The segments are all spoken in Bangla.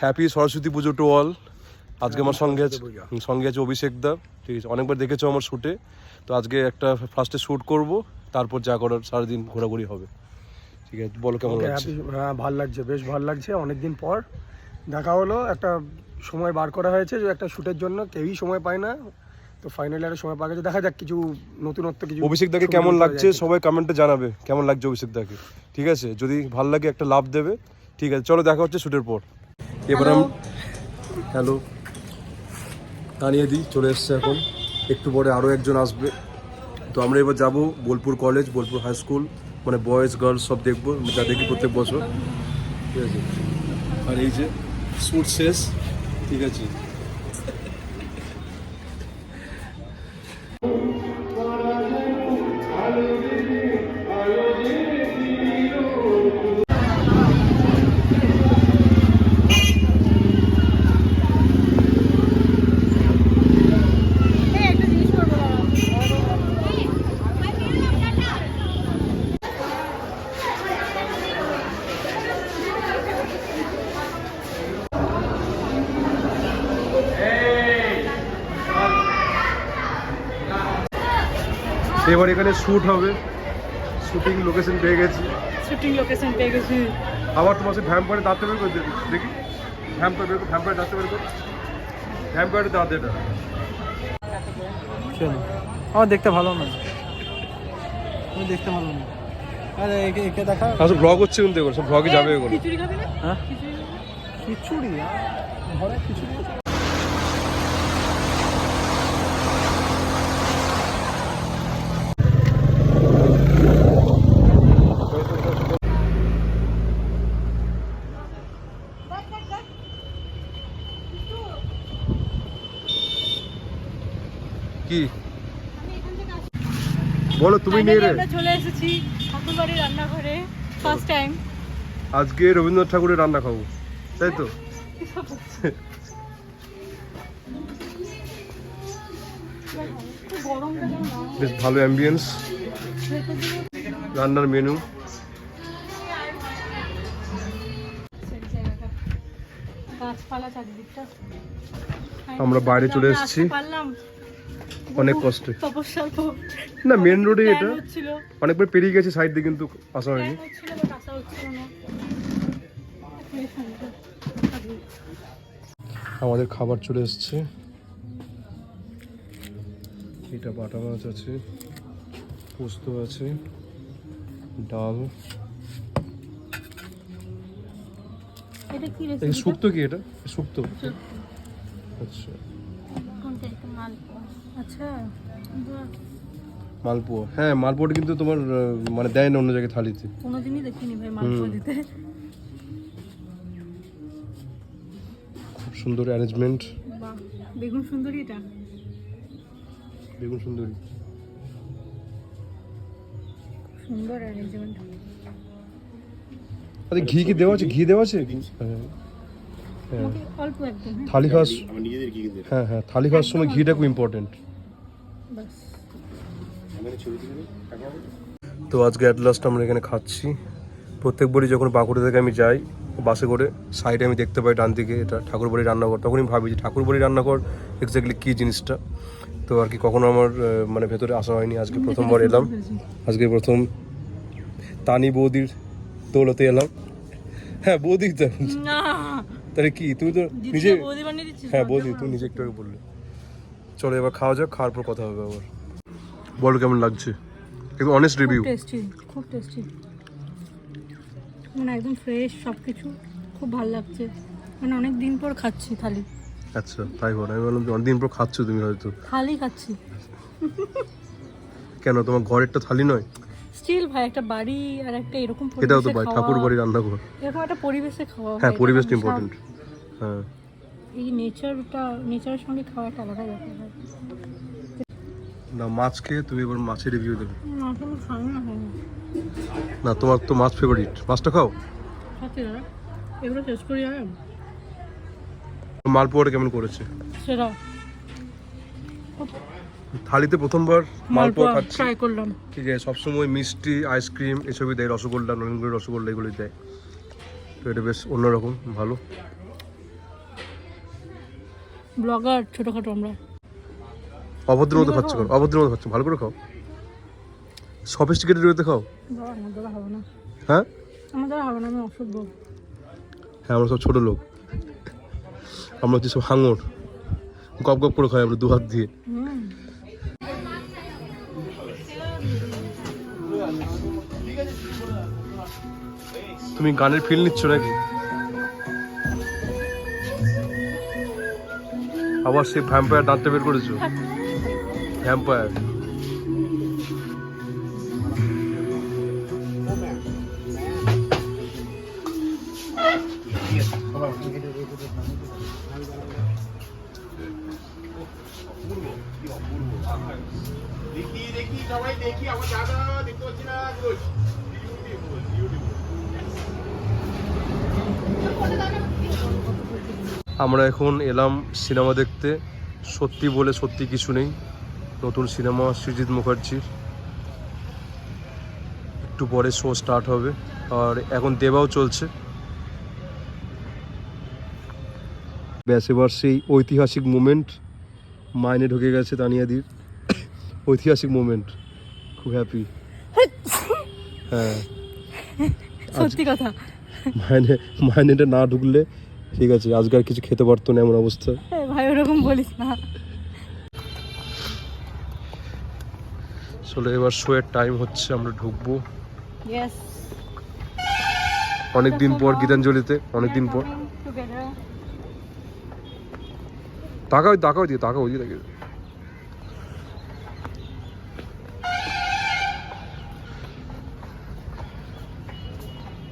Happy Saraswati Puja to all. আজকে আমার সঙ্গে আছে অভিষেক দা, ঠিক আছে? অনেকবার দেখেছো আমার শ্যুটে, তো আজকে একটা ফার্স্টে শ্যুট করব, তারপর যা করার সারাদিন ঘোরাঘুরি হবে, ঠিক আছে? বলো কেমন লাগছে? হ্যাঁ, ভালো লাগছে, বেশ ভালো লাগছে। অনেকদিন পর দেখা হলো, একটা সময় বার করা হয়েছে যে একটা শ্যুটের জন্য কেউই সময় পায় না, তো ফাইনালি একটা সময় পাওয়া গেছে। দেখা যাক কিছু নতুনত্ব কিছু। অভিষেক দাকে কেমন লাগছে সবাই কমেন্টে জানাবে, কেমন লাগছে অভিষেক দাকে, ঠিক আছে? যদি ভালো লাগে একটা লাভ দেবে, ঠিক আছে? চলো দেখা হচ্ছে শ্যুটের পর। এবার হ্যালো, তানিয়া দি চলে এসছে এখন, একটু পরে আরও একজন আসবে। তো আমরা এবার যাব Bolpur college, Bolpur high school, মানে বয়েজ গার্লস সব দেখবো, যা দেখি প্রত্যেক বছর, ঠিক আছে? আর এই যে শ্যুট শেষ, ঠিক আছে? এবার এখানে শ্যুট হবে, শুটিং লোকেশন পেয়ে গেছি। আবার তোমার সাথে ভ্যাম্পায়ারে দাঁড়াতে বের করে দেখি, ভ্যাম্পায়ারে দাঁড়াতে বের করে, ভ্যাম্পায়ারে দাঁড়াতে এটা আমার দেখতে ভালো না, আমি দেখতে ভালো না। আরে একে দেখা আসলে ব্লগ হচ্ছে, কিন্তু এগুলো সব ব্লগে যাবে এগুলো। খিচুড়ি খাবি না? হ্যাঁ খিচুড়ি, ঘরে খিচুড়ি। কি বলো তুমি নিয়ে রে? আমরা চলে এসেছি ঠাকুরবাড়ির রান্নাঘরে, ফার্স্ট টাইম। আজকে রবীন্দ্রনাথ ঠাকুরের রান্না খাবো, তাই তো? বেশ ভালো অ্যাম্বিয়েন্স, রান্নার মেনু। গাছপালা চারিদিকটা। আমরা বাইরে চলে এসেছি অনেক কষ্টে। তপস্যার পর না, মেন রোডে এটা হচ্ছিল, অনেকবার পেরিয়ে গেছি সাইড দিয়ে, কিন্তু আসা হয়নি। হচ্ছিল বাট আসা হচ্ছিল না। আমাদের খাবার চলে এসছে, এটা বাটা মাছ আছে, পোস্ত আছে, ডাল। এটা কি এটা রেসিপি? শুক্তো, কি এটা শুক্তো? আচ্ছা, কোনটা? এটা মালপোয়া। আচ্ছা, বাহ, মালপোয়া। হ্যাঁ, মালপোয়াটা কিন্তু তোমার মানে দেয় না অন্য জায়গায় থালিতে। কোনোদিনই দেখিনি ভাই মালপোয়া দিতে। খুব সুন্দর অ্যারেঞ্জমেন্ট। বাহ, বেগুন সুন্দরী। এটা বেগুন সুন্দরী, সুন্দর অ্যারেঞ্জমেন্ট। আচ্ছা, ঘি কি দেওয়া আছে? ঘি দেওয়া আছে? হ্যাঁ, অল্প একদম। থালি খাওয়ার, হ্যাঁ হ্যাঁ, থালি খাওয়ার সময় ঘিটা খুব ইম্পর্টেন্ট। বাস। তো আজকে অ্যাট লাস্ট আমরা এখানে খাচ্ছি। প্রত্যেকবারই যখন বাঁকুড়া থেকে আমি যাই বাসে করে, সাইডে আমি দেখতে পাই ডান দিকে এটা ঠাকুরবাড়ির রান্নাঘর, তখনই ভাবি যে ঠাকুরবাড়ির রান্নাঘর এক্স্যাক্টলি কী জিনিসটা। তো আর কি কখনো আমার মানে ভেতরে আসা হয়নি, আজকে প্রথমবার এলাম। আজকে প্রথম তানি বৌদির দৌলতে এলাম। হ্যাঁ বৌদি, না তাহলে কি তুমি তো নিজে? বৌদি বানিয়ে দিচ্ছিস? হ্যাঁ বৌদি, তুমি নিজে একটু আগে বললে। চলো এবার খাওয়া যাক, খাওয়ার পর কথা হবে আবার। বলো কেমন লাগছে, একটু অনেস্ট রিভিউ। টেস্টি, খুব টেস্টি, মানে একদম ফ্রেশ সব কিছু, খুব ভালো লাগছে। মানে অনেক দিন পর খাচ্ছি থালি। আচ্ছা তাই বলো, আমি বললাম অনেকদিন পর খাচ্ছ তুমি হয়তো। থালি খাচ্ছি। কেন, তোমার ঘরেরটা থালি নয়? স্টিল ভাই, একটা বাড়ি আর একটা এরকম এটাও তো পরিবেশে ভাই খাওয়া, ঠাকুর বাড়ি রান্নাঘর। এরকম একটা পরিবেশে খাওয়া। হ্যাঁ, ভাই, পরিবেশটা এটা ইম্পর্টেন্ট। হ্যাঁ, এই নেচারের সঙ্গে খাওয়া একটা আলাদা ব্যাপার হয়। না মাছ খেয়ে তুমি এবার মাছের রিভিউ দেবে। না তুমি খাই না, না তোমার তো মাছ ফেভারিট, মাছটা খাও। খাচ্ছি দাদা, এগুলো শেষ করি। আর মালপোয়াটা কেমন করেছে সেটা থালিতে প্রথমবার মালপোয়া খাচ্ছি, ট্রাই করলাম। ঠিক আছে? সবসময় মিষ্টি, আইসক্রিম এসবই দেয়, রসগোল্লা, নলেনগুড়ি রসগোল্লা এগুলোই দেয়, তো এটা বেশ অন্যরকম, ভালো। ব্লগার ছোটখাটো আমরা। অভদ্র মতো খাচ্ছ কেন? অভদ্র মতো খাচ্ছ, ভালো করে খাও। সফিস্টিকেটেড ওয়েতে খাও। বাবা, আমার দ্বারা হবে না, হ্যাঁ আমার দ্বারা হবে না, আমি অসভ্য। হ্যাঁ, আমরা সব ছোট লোক, আমরা হচ্ছে সব হাঙর, গপ গপ করে খাই আমরা দু হাত দিয়ে। তুমি গানের ফিল নিচ্ছ নাকি? আবার সেই ভ্যাম্পায়ার দাঁতটা বের করেছো? ভ্যাম্পায়ার। আমরা এখন এলাম সিনেমা দেখতে। সত্যি বলে সত্যি কিছু নেই, নতুন সিনেমা সৃজিত মুখার্জির, একটু পরে শো স্টার্ট হবে। আর এখন দেবাও চলছে। ব্যাস, এবার সেই ঐতিহাসিক মোমেন্ট মাইনে ঢুকে গেছে তানিয়াদির। ঐতিহাসিক মোমেন্ট, খুব হ্যাপি। হ্যাঁ, সত্যি কথা। মাইনেটা না ঢুকলে ঠিক আছে, আজকে আর কিছু খেতে পারতো না, এমন অবস্থা। ভাই ওরকম বলিস না। চলো এবার শো এর টাইম হচ্ছে, আমরা ঢুকবো। ইয়েস, অনেকদিন পর গীতাঞ্জলিতে, অনেকদিন পর। তাকাও তাকাও দিয়ে তাকাও দিয়ে দেখে।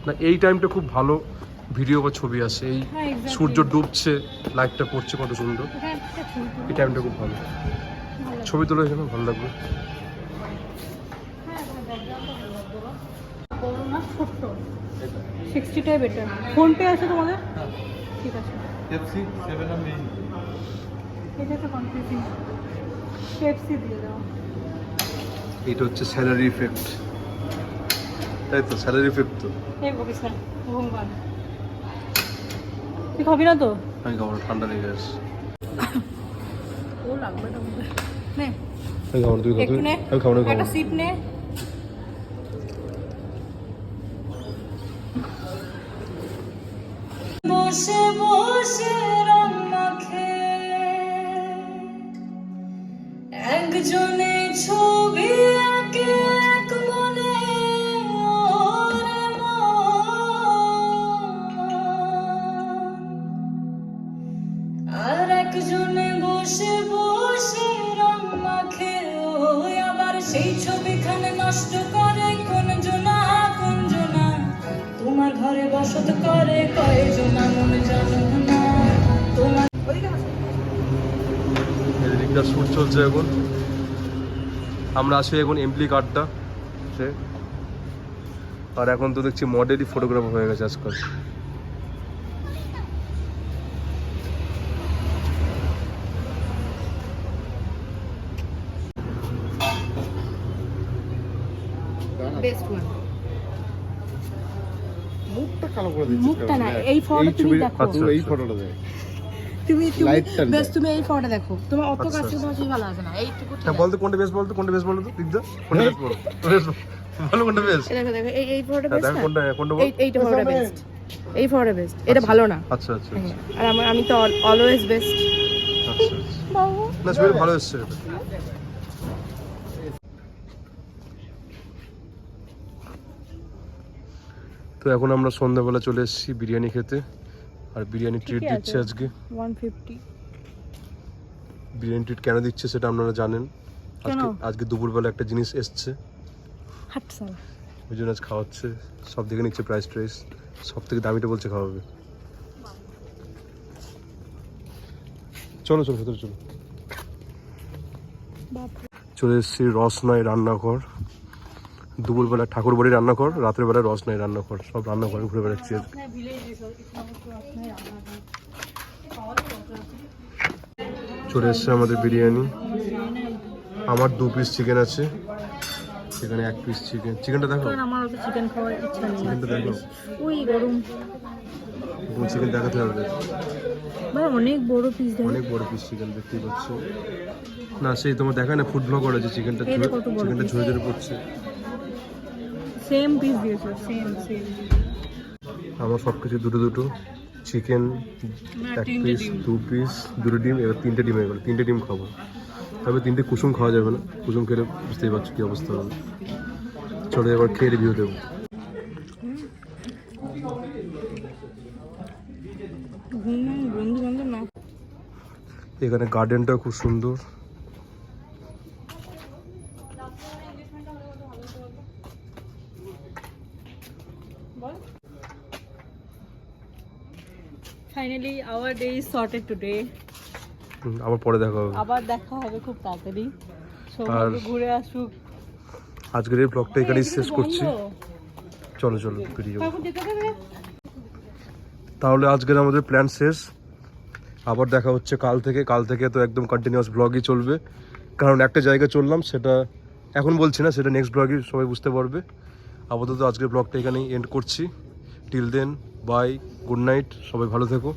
না, এই টাইমটা খুব ভালো ভিডিও বা ছবি আসে। এই সূর্য ডুবছে, লাইটটা পড়ছে কত সুন্দর, এই টাইমটা খুব ভালো ছবি তোলা, এখানে ভালো লাগবে। ছোট্ট 60টাই বেটার। ফোন পে আছে তোমাদের? ঠিক আছে, এটা তো কনফিউজিং। পেপসি দিয়ে দাও। এটা হচ্ছে স্যালারি ইফেক্ট, তাই তো? স্যালারি ইফেক্ট তো। এই বকিস না, ভগবান। তুই খাবি না তো? আমি খাবো না, ঠান্ডা লেগে গেছে। ও লাগবে না, নে আমি খাবো না, তুই একটু নে, আমি খাবো না, একটা সিপ নে। বসে বসে রং মাখে একজনে ছবি আঁকে এক মনে, ওরে মন। আর একজনে বসে বসে রং মাখে, ওই আবার সেই ছবিখানে নষ্ট করে কোন জনা কোন জনা। তোমার ঘরে বসত করে কয়জনা মন জানো না তোমার। এদিকটা শুট চলছে এখন। আমরা আছি এখন এমপ্লি কার্ডটা, আর এখন তো দেখছি মডেলই ফটোগ্রাফার হয়ে গেছে আজকাল। Best one. মুখটা কালো করে দিচ্ছিস মুখটা না, এই ফটোটা তুমি দেখো। আচ্ছা, এই ফটোটা দেখ। তুমি লাইটটা বেশ, দেখ। তুমি এই ফটোটা দেখো। তোমার অত আচ্ছা, কাছে তোমার ভালো আছে না, এইটুকু। হ্যাঁ, বলতো কোনটা বেশ, বলতো কোনটা বেশ, বলতো দিকদা কোনটা বেশ, বলো ভালো কোনটা বেশ। দেখো দেখো, এই ফটোটা হ্যাঁ, বেস্ট দেখো না? কোনটা কোনটা বল। এইটা ফটোটা বেস্ট, এই ফটোটা বেস্ট। এটা ভালো না। আচ্ছা আচ্ছা আচ্ছা আর আমি তো অলওয়েজ বেস্ট। আচ্ছা। না, ছবিটা ভালো এসছে এটা। তো এখন আমরা সন্ধ্যাবেলা চলে এসেছি বিরিয়ানি খেতে, আর বিরিয়ানি ট্রিট দিচ্ছে আজকে। 150। বিরিয়ানি ট্রিট কেন দিচ্ছে সেটা আপনারা জানেন। আজকে আজকে দুপুরবেলা একটা জিনিস এসছে, হাটসাল। ওই জন্য আজ খাওয়াচ্ছে। সব দিকে নিচ্ছে প্রাইস ট্রাইস, সব থেকে দামিটা বলছে খাওয়াবে। চলো চলো ভেতরে চলো। চলে এসেছি রসনাই রান্নাঘর। দুপুরবেলা ঠাকুর বাড়ি রান্নাঘর, রাতের বেলা রসনাই রান্নাঘর, সব রান্নাঘরে ঘুরে বেড়াচ্ছি। চলে এসছে আমাদের বিরিয়ানি। আমার 2 পিস চিকেন আছে, সেখানে 1 পিস চিকেন। চিকেনটা দেখো, আমার তো চিকেন খাওয়ার ইচ্ছা নেই। চিকেনটা দেখো, ওই গরম। চিকেন দেখাতে হবে। ভাই অনেক বড় পিস দেয়। অনেক বড় পিস চিকেন দেখতেই পাচ্ছ না, সেই তোমার দেখায় না ফুড ব্লগার আছে, চিকেনটা এই যে কত বড় চিকেনটা piece। ঝরে ঝরে পড়ছে। সেম পিস দিয়েছে, সেম। আমার সব কিছু দুটো দুটো, চিকেন এক পিস, 2 পিস, 2 ডিম, এবার 3টে ডিম হয়ে গেল। 3টে ডিম খাবো, তবে 3টে কুসুম খাওয়া যাবে না, কুসুম খেলে বুঝতেই পারছো কী অবস্থা হবে। চলো এবার খেয়ে রিভিউ দেবো। বন্ধু বান্ধব না, এখানে গার্ডেনটাও খুব সুন্দর। Finally our day is sorted today. আবার পরে দেখা হবে। আবার দেখা হবে খুব তাড়াতাড়ি, সবাই ঘুরে আসুক। আজকের এই ব্লগটা এখানেই শেষ করছি। চলো চলো বেরিয়ে যাবো। তাহলে আজকের আমাদের প্ল্যান শেষ। আবার দেখা হচ্ছে কাল থেকে। কাল থেকে তো একদম কন্টিনিউয়াস ব্লগই চলবে, কারণ একটা জায়গায় চললাম, সেটা এখন বলছি না, সেটা নেক্সট ব্লগই সবাই বুঝতে পারবে। আপাতত আজকের ব্লগটা এখানেই এন্ড করছি। Till then bye, good night, সবাই ভালো থেকো।